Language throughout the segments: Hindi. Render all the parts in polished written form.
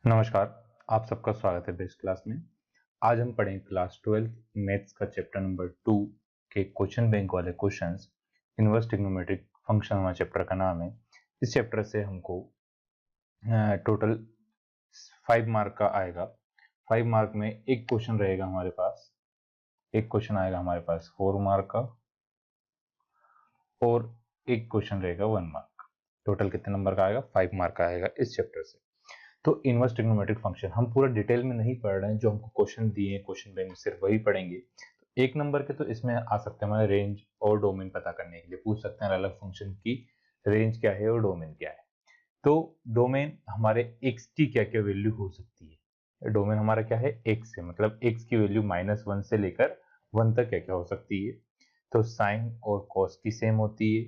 नमस्कार, आप सबका स्वागत है बेस्ट क्लास में। आज हम पढ़ेंगे क्लास 12 मैथ्स का चैप्टर नंबर 2 के क्वेश्चन बैंक वाले क्वेश्चंस। इनवर्स ट्रिग्नोमेट्रिक फंक्शन हमारे चैप्टर का नाम है। इस चैप्टर से हमको टोटल 5 मार्क का आएगा। 5 मार्क में एक क्वेश्चन रहेगा हमारे पास, एक क्वेश्चन आएगा हमारे पास 4 मार्क का और एक क्वेश्चन रहेगा 1 मार्क। टोटल कितने नंबर का आएगा? 5 मार्क का आएगा इस चैप्टर से। तो इनवर्स ट्रिग्नोमेट्रिक फंक्शन हम पूरा डिटेल में नहीं पढ़ रहे हैं, जो हमको क्वेश्चन दिए हैं क्वेश्चन बैंक में सिर्फ वही पढ़ेंगे। तो एक नंबर के तो इसमें आ सकते हैं हमारे रेंज और डोमेन पता करने के लिए, पूछ सकते हैं अलग अलग फंक्शन की रेंज क्या है और डोमेन क्या है। तो डोमेन हमारे x की क्या क्या वैल्यू हो सकती है। डोमेन हमारा क्या है? x है, मतलब x की वैल्यू -1 से लेकर 1 तक क्या क्या हो सकती है। तो साइन और कॉस की सेम होती है,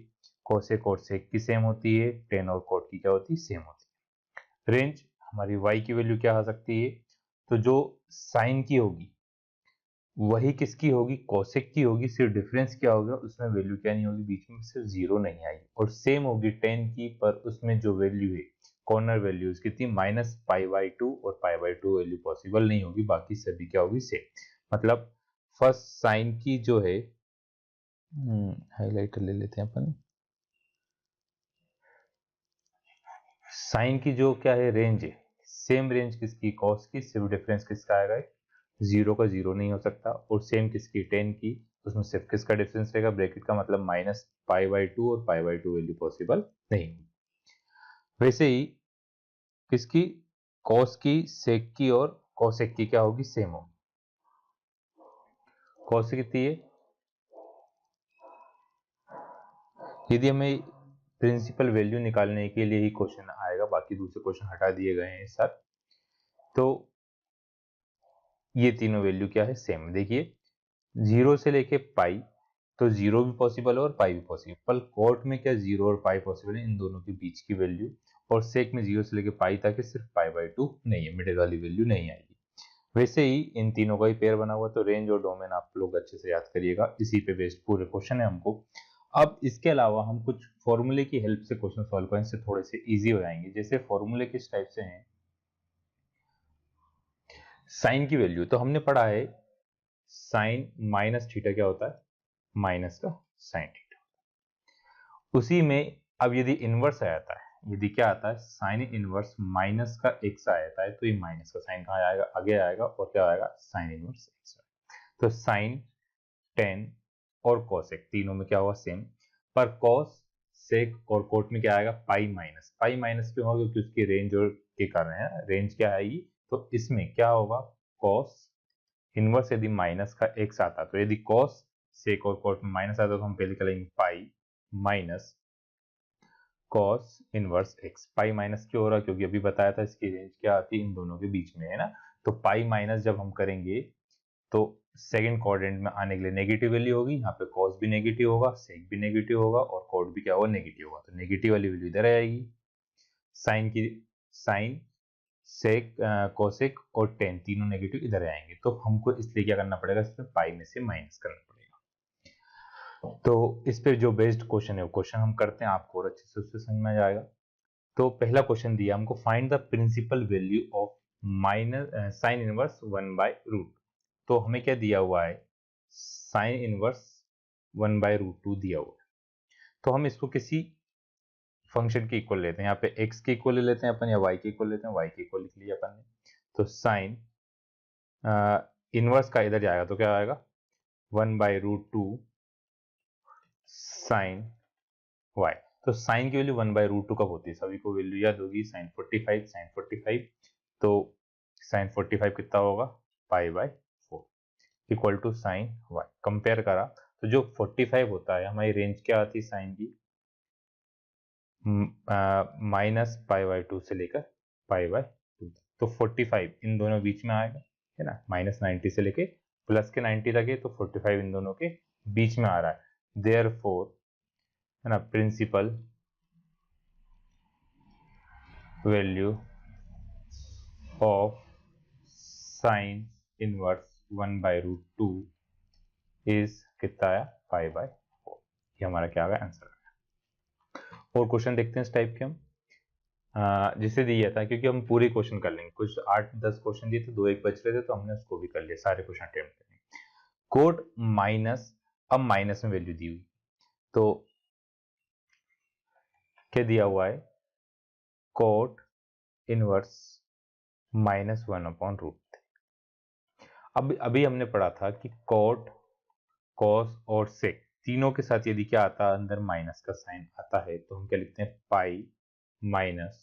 कोसेक और सेक की सेम होती है, टेन और कोट की क्या होती है? सेम होती है। रेंज हमारी y की वैल्यू क्या आ सकती है? तो जो साइन की होगी वही किसकी होगी? कोसेक की होगी। सिर्फ डिफरेंस क्या होगा? उसमें वैल्यू क्या नहीं होगी, बीच में सिर्फ जीरो नहीं आएगी। और सेम होगी टेन की, पर उसमें जो वैल्यू है कॉर्नर वैल्यू कितनी? -π/2 और π/2 वैल्यू पॉसिबल नहीं होगी, बाकी सभी क्या होगी? सेम। मतलब फर्स्ट साइन की जो है, हाईलाइटर ले लेते हैं अपन। साइन की जो क्या है? रेंज है, सेम रेंज किसकी? कॉस की। सिर्फ डिफरेंस किसका आएगा? जीरो का जीरो नहीं हो सकता। और सेम किसकी? टेन की। उसमें सिर्फ किसका डिफरेंस रहेगा? ब्रैकेट का, मतलब -π/2 और π/2 वैल्यू पॉसिबल नहीं होगी। वैसे ही किसकी? कॉस की, सेक की और कोसेक की क्या होगी? सेम होगी। कॉस कितनी है? यदि हमें प्रिंसिपल वैल्यू निकालने के लिए ही क्वेश्चन आएगा, बाकी दूसरे क्वेश्चन हटा दिए गए हैं सर। तो ये तीनों वैल्यू क्या है? सेम। देखिए, जीरो से लेके पाई, तो जीरो भी पॉसिबल है और पाई भी पॉसिबल। पर कोट में क्या जीरो और पाई पॉसिबल है? इन दोनों के बीच की वैल्यू। और सेक में जीरो से लेके पाई तक सिर्फ π/2 नहीं है, मिडिल वाली वैल्यू नहीं आएगी। वैसे ही इन तीनों का ही पेयर बना हुआ, तो रेंज और डोमेन आप लोग अच्छे से याद करिएगा, इसी पे बेस्ड पूरे क्वेश्चन है हमको। अब इसके अलावा हम कुछ फॉर्मूले की हेल्प से क्वेश्चन सॉल्व करें, इससे थोड़े से इजी हो जाएंगे। जैसे फॉर्मूले किस टाइप से हैं? साइन की वैल्यू तो हमने पढ़ा है, साइन माइनस थीटा क्या होता है? माइनस का साइन थीटा। उसी में अब यदि इनवर्स आ जाता है, यदि क्या आता है? साइन इनवर्स माइनस का एक्स आ जाता है, तो ये माइनस का साइन कहाँ आएगा? आगे आएगा, और क्या आएगा? Sine inverse x. तो साइन, टेन और कोसेक तीनों में क्या हुआ? सेम। पर कॉस, सेक और कोट में क्या आएगा? Pi minus. पाई माइनस क्यों होगा? क्योंकि उसकी रेंज और के कारण है। रेंज क्या आएगी? तो इसमें क्या होगा? कॉस इनवर्स यदि माइनस का एक्स आता, तो यदि कॉस, सेक और कोट में माइनस आता, तो हम पहले करेंगे pi minus cos inverse x. Pi minus क्यों हो रहा है? क्योंकि अभी बताया था इसकी रेंज क्या आती है? इन दोनों के बीच में है ना। तो पाई माइनस जब हम करेंगे, तो सेकंड क्वाड्रेंट में आने के लिए नेगेटिव वैल्यू होगी। यहाँ पे कॉस भी नेगेटिव होगा, सेक भी नेगेटिव होगा, और कोड भी क्या होगा? नेगेटिव होगा। तो नेगेटिव वाली वैल्यू इधर आएगी। साइन की, साइन, सेक, कोसेक और टेन तीनों नेगेटिव इधर आएंगे। तो हमको इसलिए क्या करना पड़ेगा? इसमें पाई में से माइनस करना पड़ेगा। तो इस पे जो बेस्ड क्वेश्चन है वो क्वेश्चन हम करते हैं, आपको और अच्छे से उससे समझ में आ जाएगा। तो पहला क्वेश्चन दिया हमको, find the principal value of minus sine inverse 1/√। तो हमें क्या दिया हुआ है? साइन इनवर्स 1/√2 दिया हुआ है। तो हम इसको किसी फंक्शन के इक्वल लेते हैं। यहाँ पे x के इक्वल ले लेते हैं अपन, या y के इक्वल लेते हैं। y के इक्वल लिख लिया अपन ने। तो साइन इनवर्स का इधर जाएगा, तो क्या आएगा? 1/√2 साइन y। तो साइन की वैल्यू 1/√2 कब होती है? सभी को वैल्यू याद होगी, साइन 45, साइन 45। तो साइन 45 कितना होगा? π/4 equal to sine y। Compare करा तो जो 45 होता है, हमारी रेंज क्या आती है साइन की? -π/2 से लेकर π/2। तो 45 इन दोनों बीच में आएगा, है ना। -90 से लेके प्लस के 90 तक है, तो 45 इन दोनों के बीच में आ रहा है। देयरफॉर, है ना, principal value of sine inverse 1/√2 is कितना आया? 5/4। ये हमारा क्या आ गया? आंसर आ गया। और क्वेश्चन देखते हैं इस टाइप के हम। जिसे दिया था, क्योंकि हम पूरी क्वेश्चन कर लेंगे, कुछ 8-10 क्वेश्चन दिए थे, 2-1 बच रहे थे, तो हमने उसको भी कर लिया, सारे क्वेश्चन अटेम्प्ट करेंगे। कोट माइनस, अब माइनस में वैल्यू दी हुई, तो क्या दिया हुआ है, कोट इनवर्स -1/√3। अब अभी हमने पढ़ा था कि कोट, कॉस और सेक तीनों के साथ यदि क्या आता है, अंदर माइनस का साइन आता है, तो हम क्या लिखते हैं, pi minus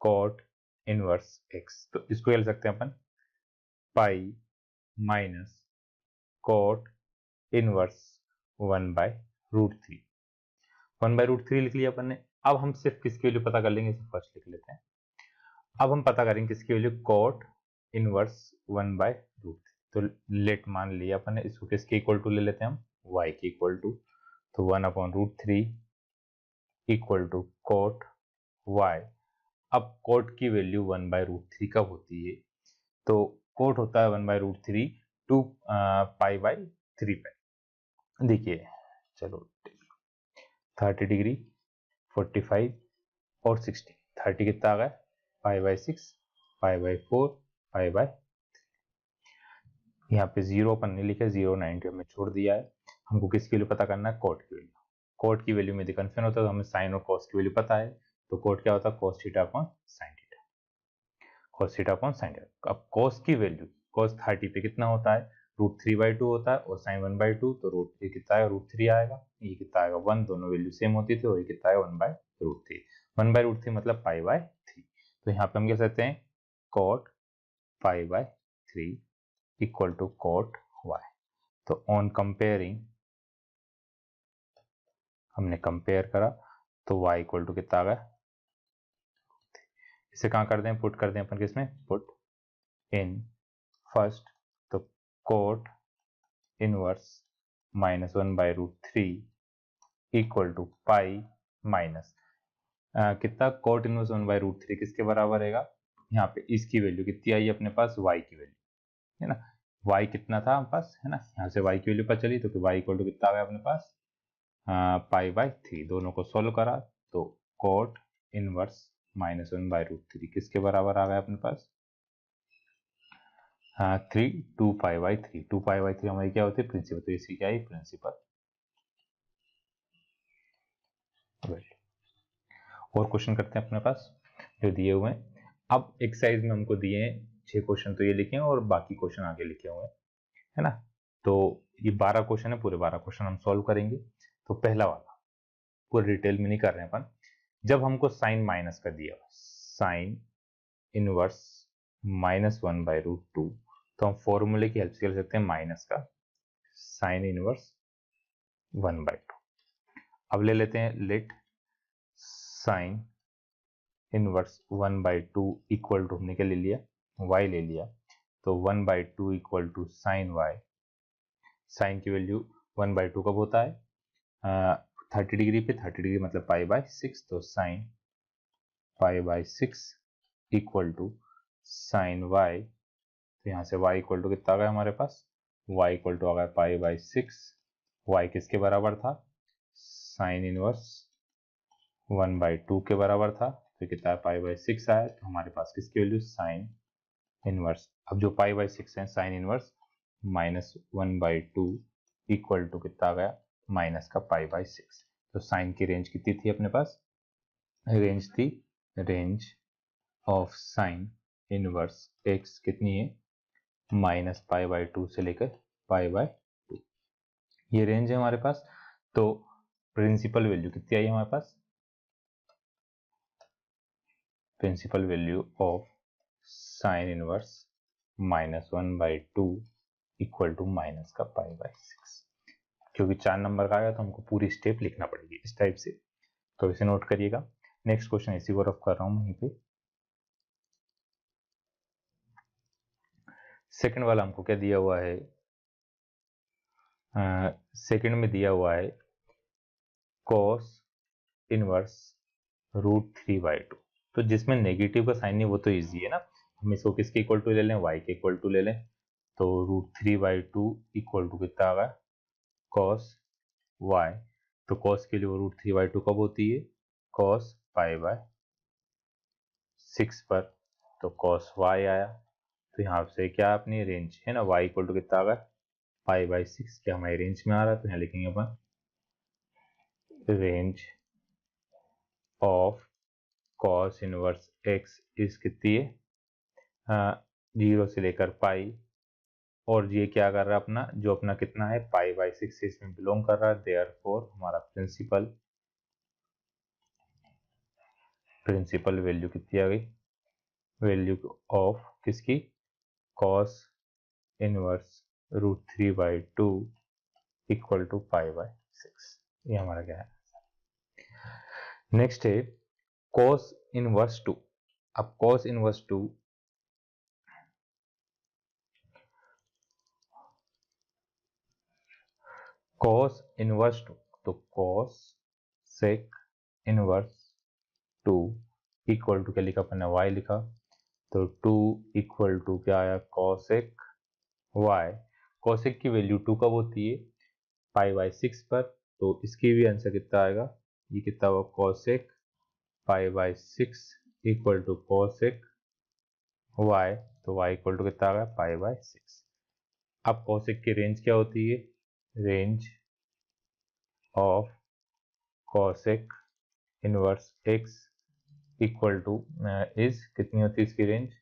cot inverse x. तो इसको क्या लिख सकते हैं अपन, पाई माइनस कोट इनवर्स 1/√3। 1/√3 लिख लिया अपन ने। अब हम सिर्फ किसकी वैल्यू पता कर लेंगे, इसे फर्स्ट लिख लेते हैं। अब हम पता करेंगे किसकी वैल्यू, कोट इनवर्स 1/√3। तो लेट मान लिया अपन ने, इसको किसके इक्वल टू ले लेते हैं हम, y के इक्वल टू। तो 1/√3 इक्वल टू कोट y। अब कोट की वैल्यू 1/√3 कब होती है, तो कोट होता है 1/√3 टू π/3 पे। देखिए चलो, 30 डिग्री, 45 और 60, 30 कितना आ गया, π/6, π/4, π/3। यहाँ पे 0 अपन ने लिखा, 0 90 हमने छोड़ दिया है। हमको किसकी वैल्यू पता करना है, कोट की वैल्यू। कोट की वैल्यू में यदि कंफ्यूजन होता है, तो हमें साइन और कॉस की वैल्यू पता है, तो कोट क्या होता है, cos theta upon sine theta, cos theta upon sine theta. अब cos की वैल्यू, cos 30 पे कितना होता है, √3/2 होता है, और sin 1/2, तो ये कितना है, √3 आएगा, ये कितना आएगा 1, दोनों वैल्यू सेम होती थी, और ये कितना है 1/√3। 1/√3 मतलब π/3। तो यहाँ पे हम कह सकते हैं cot π/3 equal to cot y। तो ऑन कंपेयरिंग, हमने कंपेयर करा, तो y इक्वल टू कितना आ गया, इसे कहाँ कर दें, पुट कर दें अपन किसमें, पुट इन फर्स्ट। तो cot inverse -1/√3 equal to pi minus कितना, कोट इनवर्स 1/√3 किसके बराबर रहेगा, यहाँ पे इसकी वैल्यू कितनी आई अपने पास, y की वैल्यू है ना, y कितना था हमारे पास, है ना, यहाँ से y की वैल्यू पता चली, तो y इक्वल टू कितना आ गया अपने पास, π/3। दोनों को सोल्व करा, तो कोट इनवर्स -1/√3 किसके बराबर आ गया अपने पास, 3, 2π/3। 2π/3 हमारी क्या होती है, प्रिंसिपल, तो इसकी क्या है, प्रिंसिपल वैल्यू। और क्वेश्चन करते हैं अपने पास जो दिए हुए हैं। अब एक्सरसाइज में हमको दिए हैं 6 क्वेश्चन, तो ये लिखे हैं और बाकी क्वेश्चन आगे लिखे हुए हैं, है ना। तो ये 12 क्वेश्चन है, पूरे 12 क्वेश्चन हम सॉल्व करेंगे। तो पहला वाला पूरे डिटेल में नहीं कर रहे हैं अपन। जब हमको साइन माइनस का दिया, साइन इनवर्स -1/√2, तो हम फॉर्मूले की हेल्प से कर सकते हैं माइनस का साइन इनवर्स 1/2। अब ले लेते हैं let sine inverse 1/2 equal to, हमने क्या ले लिया, y ले लिया, तो 1/2 equal to sine y। Sine की वैल्यू 1/2 कब होता है, 30 डिग्री पे, 30 डिग्री मतलब π/6, तो sine π/6 equal to sine y। तो यहाँ से y इक्वल टू कितना आ गया हमारे पास, y इक्वल टू आ गया π/6। y किसके बराबर था, साइन इनवर्स 1/2 के बराबर था, तो कितना π/6 आया, तो हमारे पास किसकी वैल्यू, साइन इनवर्स। अब जो π/6 है, साइन इनवर्स -1/2 इक्वल टू कितना आ गया, माइनस का π/6। तो साइन की रेंज कितनी थी अपने पास, रेंज थी, range of sine inverse x कितनी है, -π/2 से लेकर π/2, ये रेंज है हमारे पास। तो प्रिंसिपल वैल्यू कितनी आई हमारे पास, principal value of sine inverse -1/2 equal to minus का π/6। क्योंकि 4 नंबर का आया, तो हमको पूरी स्टेप लिखना पड़ेगी इस टाइप से, तो इसे नोट करिएगा। नेक्स्ट क्वेश्चन इसी को रफ कर रहा हूं यहीं पे। सेकंड वाला हमको क्या दिया हुआ है, सेकंड में दिया हुआ है cos इनवर्स √3/2। तो जिसमें नेगेटिव का साइन है वो तो इजी है ना, हम इसको किसके इक्वल टू ले लें, y के इक्वल टू ले लें। तो √3/2 इक्वल टू कितना आ गया, cos y। तो cos के लिए √3/2 कब होती है, cos π/2। 6 पर, तो कॉस वाई आया। तो यहाँ से क्या अपनी रेंज है ना, y इक्वल टू कितना आ गया, पाई/6, क्या हमारी रेंज में आ रहा है। तो यहाँ लिखेंगे अपन range of cos inverse x is कितनी है, 0 से लेकर पाई, और ये क्या कर रहा है अपना, जो अपना कितना है पाई/6 से इसमें बिलोंग कर रहा है। देयरफॉर हमारा प्रिंसिपल वैल्यू कितनी आ गई, वैल्यू ऑफ किसकी, कॉस इनवर्स √3/2 इक्वल टू पाई/6। ये हमारा क्या है। नेक्स्ट है कॉस इनवर्स 2। अब कॉस इनवर्स 2, कॉस इनवर्स 2, तो cosec inverse 2 equal to क्या लिखा अपन ने, y लिखा। तो 2 इक्वल टू क्या आया, कॉसेक y। कॉसेक की वैल्यू 2 कब होती है, पाई/6 पर। तो इसकी भी आंसर कितना आएगा, ये कितना होगा, कॉसेक पाई/6 इक्वल टू कॉसेक y। तो y इक्वल टू कितना आ गया, पाई/6। अब कॉसेक की रेंज क्या होती है, range of cosec inverse x equal two is कितनी होती है इसकी रेंज,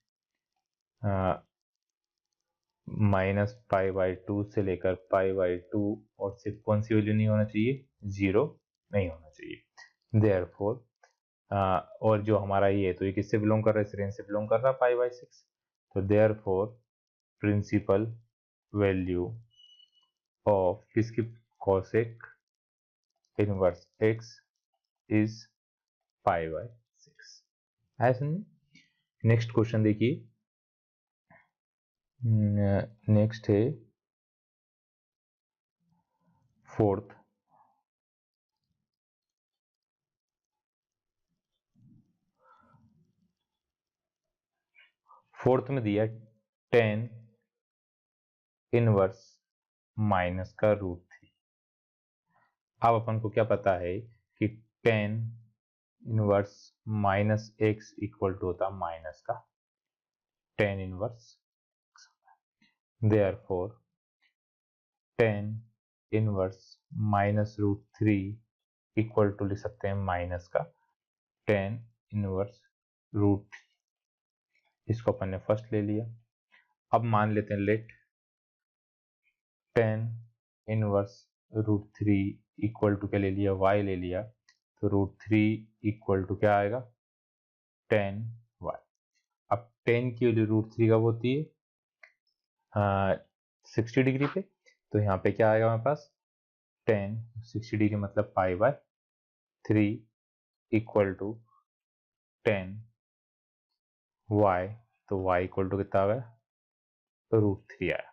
-पाई/2 से लेकर पाई/2, और सिर्फ कौन सी वैल्यू नहीं होना चाहिए, 0 नहीं होना चाहिए। देयरफॉर और जो हमारा ये, तो ये किससे बिलोंग कर रहा है, इस रेंज से बिलोंग कर रहा है पाई/6। तो देयरफॉर प्रिंसिपल वैल्यू ऑफ किसकी, कॉसेक इनवर्स x इज पाई/6। ऐसा नेक्स्ट क्वेश्चन देखिए। नेक्स्ट है फोर्थ। फोर्थ में दिया 10 इनवर्स माइनस का √3। अब अपन को क्या पता है कि 10 इनवर्स -x इक्वल टू होता माइनस का 10 inverse. Therefore 10 inverse -√3 equal to लिख सकते हैं माइनस का 10 इनवर्स √3। इसको अपन ने फर्स्ट ले लिया। अब मान लेते हैं लेट 10 इनवर्स √3 इक्वल टू क्या ले लिया, y ले लिया। तो √3 इक्वल टू क्या आएगा, 10y। अब 10 की वैल्यू √3 कब होती है, 60 डिग्री पे। तो यहाँ पे क्या आएगा हमारे पास, 10 60 डिग्री मतलब पाई/3 इक्वल टू 10y। तो y इक्वल टू कितना आ गया, √3 आया।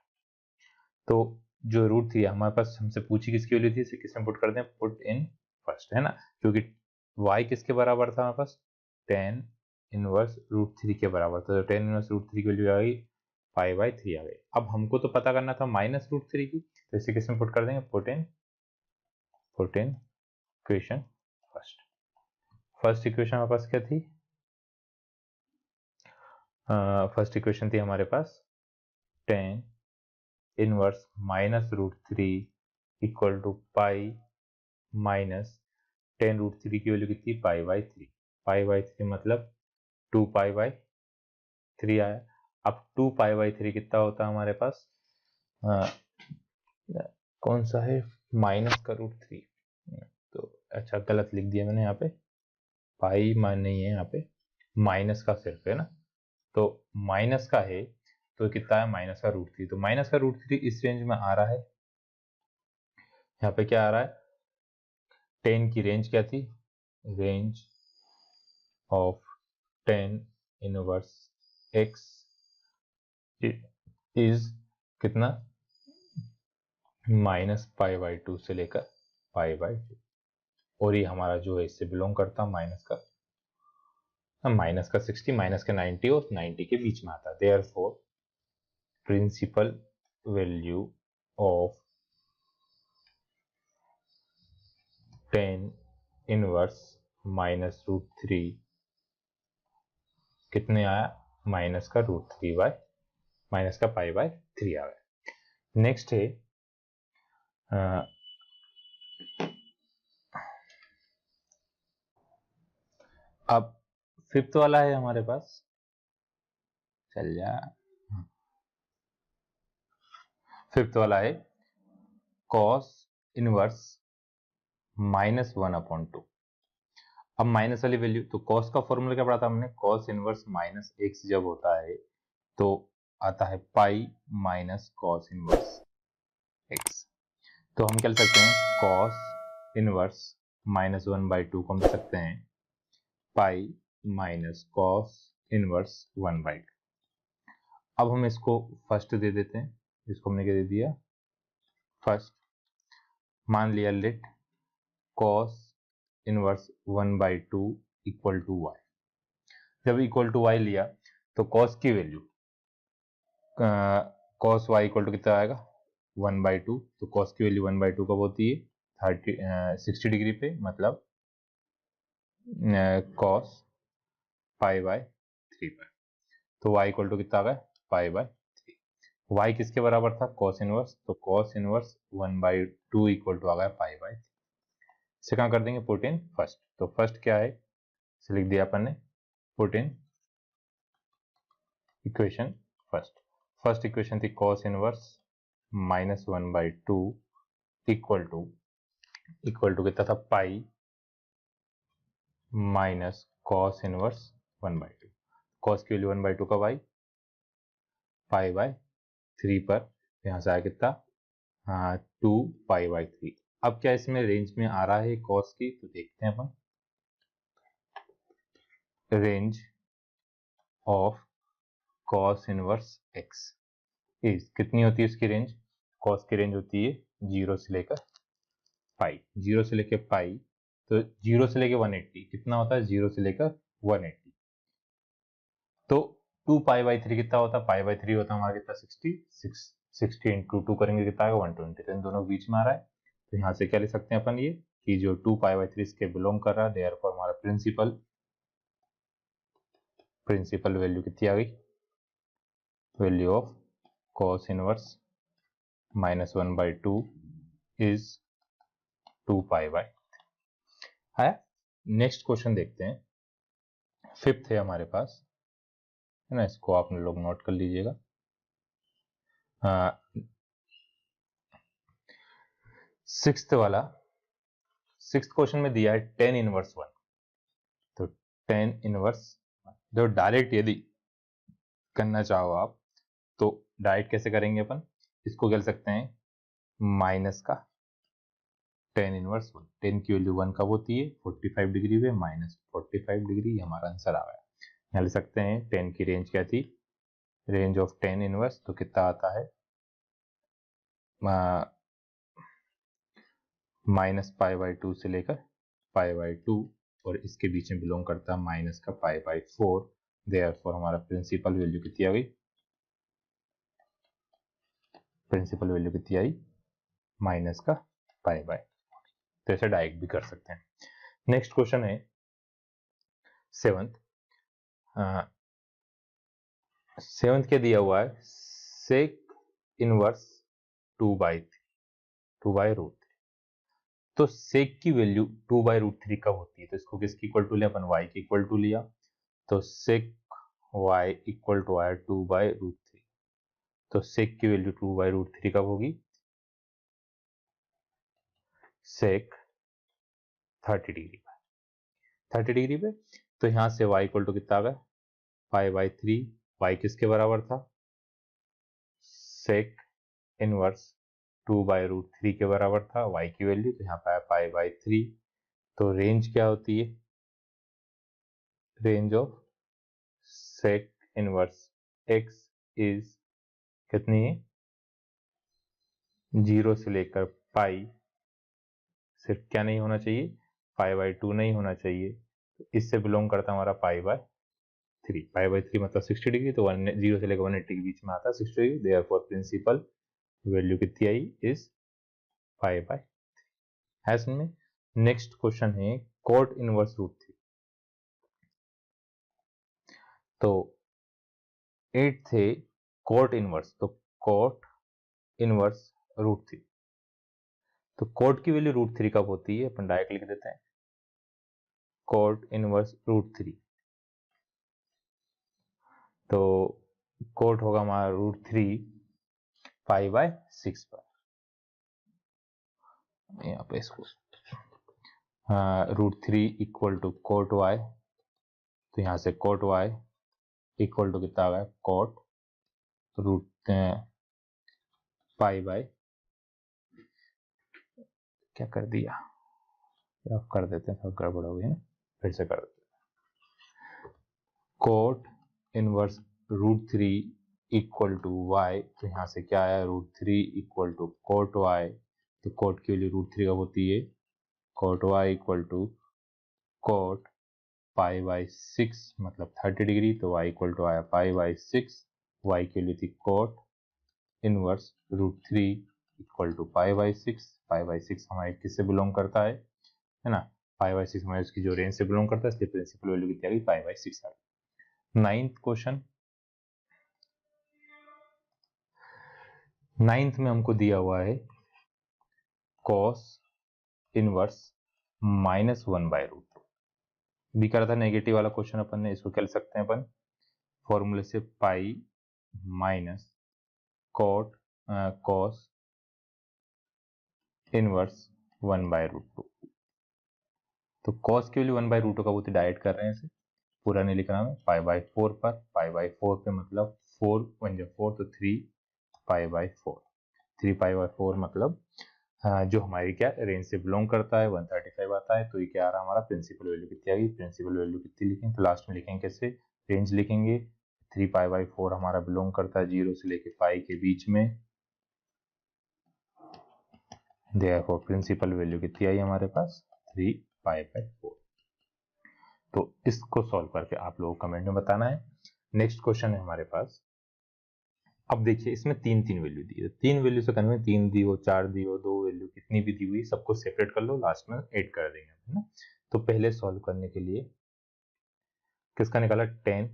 तो जो √3 है हमारे पास, हमसे पूछी किसकी वैल्यू थी, इसे किसमें पुट कर दें, पुट इन फर्स्ट, है ना, क्योंकि y किसके बराबर था हमारे पास, 10 इनवर्स √3 के बराबर था। तो 10 इनवर्स √3 की वैल्यू आ गई पाई/3 आ गई। अब हमको तो पता करना था -√3 की, तो इसे किसमें पुट कर देंगे, put in equation first. First equation हमारे पास क्या थी, फर्स्ट इक्वेशन थी हमारे पास 10 inverse -√3 equal to pi minus 10√3 की वैल्यू कितनी, पाई/3। पाई/3 मतलब 2 पाई/3 आया। अब 2 पाई/3 कितना होता है हमारे पास, कौन सा है, माइनस का √3। तो अच्छा गलत लिख दिया मैंने यहाँ पे, पाई मान नहीं है यहाँ पे, माइनस का सिर्फ है ना। तो माइनस का है, तो कितना है, माइनस का √3। तो माइनस का √3 इस रेंज में आ रहा है। यहाँ पे क्या आ रहा है, 10 की रेंज क्या थी, range of 10 inverse x is कितना, -पाई/2 से लेकर पाई/2। और ये हमारा जो है इससे बिलोंग करता माइनस का 60, माइनस का 90 और 90 के बीच में आता है। Therefore principal value of 10 inverse -√3 कितने आया, माइनस का √3 आ गया। नेक्स्ट है अब फिफ्थ वाला है हमारे पास, चल जा। फिफ्थ वाला है कॉस इनवर्स -1/2। अब माइनस वाली वैल्यू, तो कॉस का फॉर्मूला क्या पढ़ा था हमने, कॉस इनवर्स -x जब होता है तो आता है pi minus cos inverse x। तो हम क्या लिख सकते हैं, कॉस इनवर्स -1/2 को हम लिख सकते हैं पाई माइनस कॉस इनवर्स 1/2। अब हम इसको फर्स्ट दे देते हैं, इसको हमने क्या दे दिया फर्स्ट। मान लिया let cos inverse 1/2 equal to y। जब इक्वल टू y लिया तो कॉस की value cos y equal to कितना आएगा 1/2। तो कॉस की वैल्यू 1/2 कब होती है 60 डिग्री पे, मतलब कॉस π/3 पर। तो y इक्वल टू कितना आ गया π/3। y किसके बराबर था, कॉस इनवर्स, तो कॉस इनवर्स 1/2 इक्वल टू आ गया π/3। इसे कहाँ कर देंगे, पुट इन फर्स्ट। तो फर्स्ट क्या है, इसे लिख दिया अपन ने, put in equation first. First equation थी कॉस इनवर्स -1/2 इक्वल टू कितना था pi minus cos inverse 1/2। Cos की वैल्यू 1/2 कब आई, π/3 पर। यहां से आया कितना 2π/3। अब क्या इसमें रेंज में आ रहा है कॉस की, तो देखते हैं अपन। Range of cos inverse x is, कितनी होती है इसकी रेंज, कॉस की रेंज होती है 0 से लेकर पाई, 0 से लेकर पाई, तो 0 से लेकर 180 कितना होता है, 0 से लेकर 180। तो 2π/3 कितना होता है, π/3 होता है हमारा कितना 60 इंटू 2 करेंगे कितना आएगा 120। तो इन दोनों बीच में आ रहा है, तो यहाँ से क्या लिख सकते हैं अपन ये कि जो 2π/3 इसके बिलोंग कर रहा है, देयरफॉर हमारा प्रिंसिपल वैल्यू कितनी आ गई, value of cos inverse -1/2 is 2π/3 है। नेक्स्ट क्वेश्चन देखते हैं, फिफ्थ है हमारे पास, है ना, इसको आप लोग नोट कर लीजिएगा। सिक्स्थ क्वेश्चन में दिया है tan इनवर्स 1। तो tan इनवर्स जो डायरेक्ट यदि करना चाहो आप तो डायरेक्ट कैसे करेंगे अपन, इसको कह सकते हैं माइनस का tan इनवर्स 1। tan की वैल्यू 1 कब होती है 45 डिग्री पे, -45 डिग्री हमारा आंसर आ गया। यहाँ लिख सकते हैं tan की रेंज क्या थी, रेंज ऑफ tan इनवर्स तो कितना आता है -π/2 से लेकर π/2, और इसके बीच में बिलोंग करता है माइनस का π/4। देयरफॉर हमारा प्रिंसिपल वैल्यू कितनी आ गई, प्रिंसिपल वैल्यू कितनी आई माइनस का π/4। तो ऐसे डायरेक्ट भी कर सकते हैं। नेक्स्ट क्वेश्चन है सेवंथ क्या दिया हुआ है, सेक इनवर्स 2/√3। तो सेक की वैल्यू 2/√3 कब होती है, तो इसको किसकी इक्वल टू लिया अपन, y की इक्वल टू लिया। तो सेक y इक्वल टू आया 2/√3। तो सेक की वैल्यू 2/√3 कब होगी, सेक 30 डिग्री पे, 30 डिग्री पे। तो यहां से y इक्वल टू कितना आ गया π/3। y किसके बराबर था, सेक इनवर्स 2/√3 के बराबर था y की वैल्यू, तो यहाँ पे आया π/3। तो रेंज क्या होती है, range of sec inverse x is कितनी है, 0 से लेकर पाई, सिर्फ क्या नहीं होना चाहिए π/2 नहीं होना चाहिए। तो इससे बिलोंग करता है हमारा π/3। π/3 मतलब 60 डिग्री, तो 0 से लेकर 180 के बीच में आता है 60 डिग्री। देयरफॉर प्रिंसिपल वैल्यू कितनी आई इज π/3 है इसमें। नेक्स्ट क्वेश्चन है cot इनवर्स √3। तो 8 थे कोट इनवर्स, तो कोट इनवर्स √3। तो कोट की वैल्यू √3 कब होती है, अपन डायरेक्ट लिख देते हैं कोट इनवर्स √3। तो कोट होगा हमारा √3 π/6 पर। यहाँ पे इसको √3 इक्वल टू कोट वाई, तो यहाँ से कोट वाई इक्वल टू कितना आ गया, कोट π/, क्या कर दिया, अब कर देते हैं, सब गड़बड़ हो गई ना, फिर से कर देते हैं। Cot inverse √3 equal to y, तो यहाँ से क्या आया, √3 इक्वल टू कोट वाई, तो कोट की वैल्यू √3 कब होती है, cot y equal to cot π/6 मतलब 30 डिग्री, तो y इक्वल टू आया π/6, y की वैल्यू थी कोट इनवर्स √3 इक्वल टू π/6। π/6 हमारे किससे बिलोंग करता है ना, π/6 हमारे उसकी जो रेंज से बिलोंग करता है, इसलिए प्रिंसिपल वैल्यू कितनी आ गई, π/6 आ गई। 9th क्वेश्चन, 9th में हमको दिया हुआ है cos इनवर्स -1/√2। भी करा था नेगेटिव वाला क्वेश्चन अपन ने, इसको क्या लिख सकते हैं अपन, फॉर्मूले से pi minus cot cos inverse 1/√2। तो कॉस की वैल्यू 1/√2 का वो डायरेक्ट कर रहे हैं, इसे पूरा नहीं लिखना है, π/4 पर, π/4 पे मतलब 4 1 4 तो 3 π/4, 3 π/4 मतलब जो हमारी क्या रेंज से बिलोंग करता है 135 आता है। तो ये क्या आ रहा है हमारा, प्रिंसिपल वैल्यू कितनी आ गई, प्रिंसिपल वैल्यू कितनी लिखेंगे, तो लास्ट में लिखेंगे कैसे, रेंज लिखेंगे, 3 π/4 हमारा बिलोंग करता है 0 से लेके पाई के बीच में, देखो प्रिंसिपल वैल्यू कितनी आई हमारे पास, 3 π/4। तो इसको सॉल्व करके आप लोगों को कमेंट में बताना है। नेक्स्ट क्वेश्चन है हमारे पास, अब देखिए इसमें 3 वैल्यू दी है, 3 वैल्यू से करने में 3 दी हो, 4 दी हो, 2 वैल्यू कितनी भी दी हुई, सबको सेपरेट कर लो, लास्ट में ऐड कर देंगे, है ना। तो पहले सॉल्व करने के लिए किसका निकाला, 10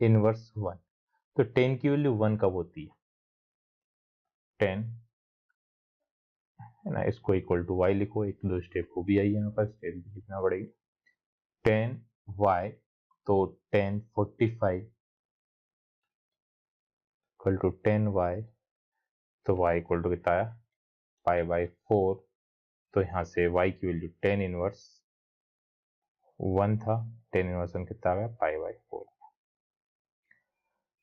इनवर्स 1। तो 10 की वैल्यू 1 कब होती है, 10 है ना, इसको इक्वल टू y लिखो, एक दो स्टेप को भी आई यहाँ पर, स्टेप भी लिखना पड़ेगी, 10y, तो 10 45 इक्वल टू 10y, तो y इक्वल टू कितना आया, π/4। तो यहाँ से y की वैल्यू 10 इनवर्स 1 था, 10 इनवर्स 1 कितना आ गया, π/4।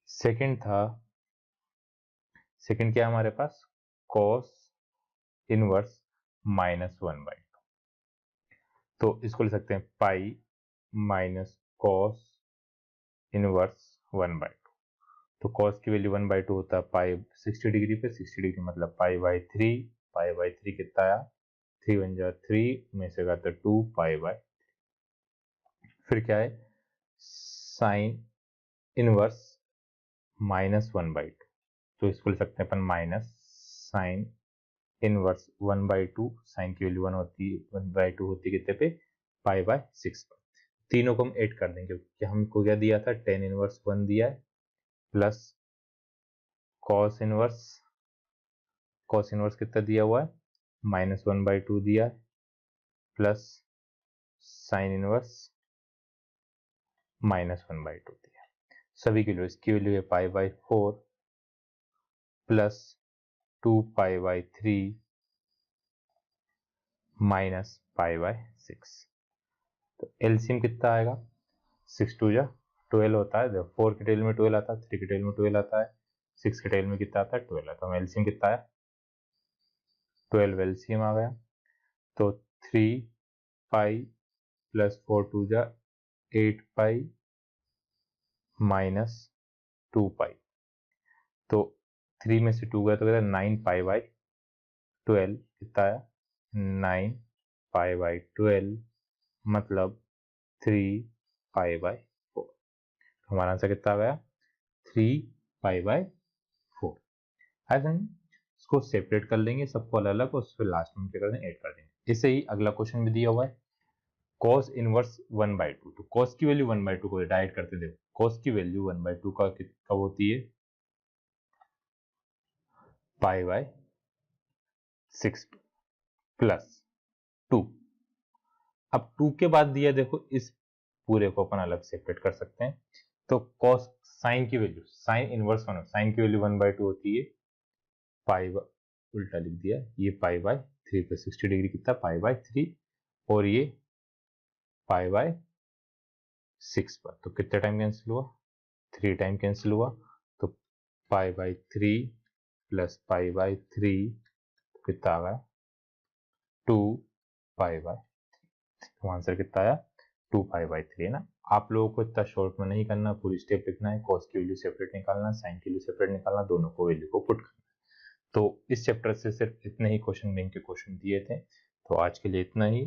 सेकंड था, सेकंड क्या है हमारे पास, cos इनवर्स -1/2। तो इसको ले सकते हैं पाई माइनस कॉस इनवर्स 1/2। तो cos की वैल्यू 1/2 होता है पाई 60 डिग्री पे, 60 डिग्री मतलब π/3, π/3 कितना आया, 3 1 जा 3 में से तो 2 π/, फिर क्या है साइन इनवर्स -1/2। तो इसको ले सकते हैं अपन माइनस साइन इनवर्स 1/2, साइन की वैल्यू 1 होती है, 1/2 होती है कितने पे, π/6 पर। तीनों को हम ऐड कर देंगे, क्योंकि हमको क्या दिया था, 10 इनवर्स 1 दिया है, प्लस कॉस इनवर्स कितना दिया हुआ है, -1/2 दिया है, प्लस साइन इनवर्स -1/2 दिया है। सभी की वैल्यू, इसकी वैल्यू है π/4 प्लस 2 π/3 माइनस π/6। तो एलसीएम कितना आएगा, 6 2 जा 12 होता है, 4 के टेल में 12 आता है, 3 के टेल में 12 आता है, 6 के टेल में कितना आता है, 12 आता है। एलसीएम कितना आया, 12 एलसीएम आ गया। तो 3 पाई प्लस 4 2 जा 8 पाई माइनस 2 पाई, तो 3 में से 2 गया तो कहता है 9 π/12 कितना आया, 9 π/12 मतलब 3 π/4। हमारा आंसर कितना आ गया, 3 π/4। इसको सेपरेट कर लेंगे सबको अलग अलग, और फिर लास्ट में क्या कर देंगे, ऐड कर देंगे। इससे ही अगला क्वेश्चन भी दिया हुआ है, कॉस इनवर्स 1/2, तो कॉस की वैल्यू 1/2 को डायरेक्ट करते देखो, कॉस की वैल्यू 1/2 का कब होती है, π/6 प्लस 2। अब 2 के बाद दिया देखो, इस पूरे को अपन अलग सेपरेट कर सकते हैं। तो कॉस साइन की वैल्यू, साइन इनवर्स वन, साइन की वैल्यू 1/2 होती है पाई, उल्टा लिख दिया, ये π/3 पे 60 डिग्री कितना π/3, और ये π/6 पर, तो कितने टाइम कैंसिल हुआ, 3 टाइम कैंसिल हुआ, तो π/3 प्लस π/3 कितना आ गया 2π/, तो आंसर कितना आया 2π/3 है ना। आप लोगों को इतना शॉर्ट में नहीं करना, पूरी स्टेप लिखना है, कॉस की वैल्यू सेपरेट निकालना, साइन की वैल्यू सेपरेट निकालना, दोनों को वैल्यू को पुट करना। तो इस चैप्टर से सिर्फ इतने ही क्वेश्चन बैंक के क्वेश्चन दिए थे, तो आज के लिए इतना ही।